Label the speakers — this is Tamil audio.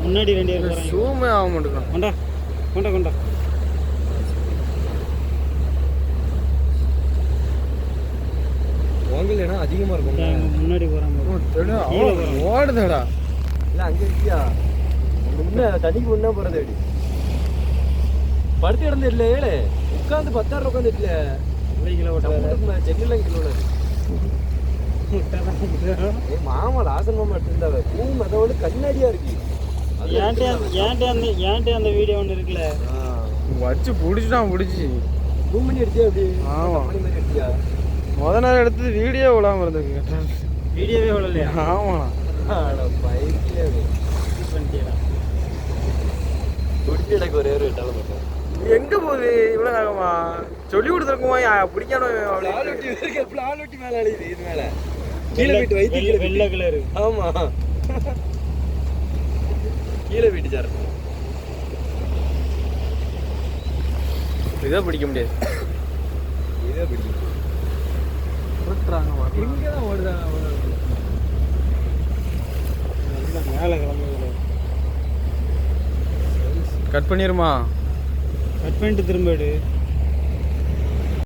Speaker 1: முன்னாடி 2 பேர் போறாங்க.
Speaker 2: ஜூமே ஆக மாட்டேங்குது.
Speaker 1: கொண்டா கொண்டா கொண்டா.
Speaker 3: வாங்கலனா அதிகமா இருக்கும்.
Speaker 1: முன்னாடி போறாங்க.
Speaker 2: ஓடுதடா.
Speaker 3: இல்ல அங்க இருக்கியா? முன்ன தண்ணிக்கு முன்ன போறது அடி. படுத்து கிடந்து இல்ல ஏழு. உட்கார்ந்து 10 hour உட்கார்ந்து இல்ல. 1 கிலோ ஓட்டல. சென்னையில கிலோல. ஏய் மாமா லாசன் மாமா எடுத்துட்டாவே. பூம் அதோட கண்ணாடியா இருக்கு.
Speaker 1: ஏன்டே அந்த வீடியோ ஒன்று இருக்குல்ல,
Speaker 2: வச்சு பிடிச்சி
Speaker 3: ஜூம் பண்ணி எடுத்தியா அப்படி?
Speaker 2: ஆமா
Speaker 3: பண்ணி மாதிரி எடுத்தியா?
Speaker 2: முத நேரம் எடுத்தது வீடியோ விடாம இருந்திருக்கு.
Speaker 1: வீடியோவே விடலையா?
Speaker 2: ஆமாண்ணா.
Speaker 3: பைக்கிலே
Speaker 1: பண்ணிட்டீங்களா?
Speaker 3: குடிச்சு எனக்கு ஒரே ஒரு டலம் பண்ணேன்.
Speaker 2: எங்க போகுது இவ்வளோ நேரமா? சொல்லி கொடுத்துருக்குமா பிடிக்கானோ?
Speaker 3: பிளான் ஒட்டி மேலே அழியுது. இது மேலே கீழே வீட்டு வைத்து
Speaker 1: வெள்ளை கலரு.
Speaker 3: ஆமா கீழே வீட்டு சார்
Speaker 2: இதை பிடிக்க முடியாது.
Speaker 3: இதே பிடிக்க முடியாது.
Speaker 1: எங்கே தான் ஓடுதாங்க? மேலே கிளம்புது.
Speaker 2: கட் பண்ணிருமா?
Speaker 1: கட் பண்ணிட்டு திரும்ப எடு.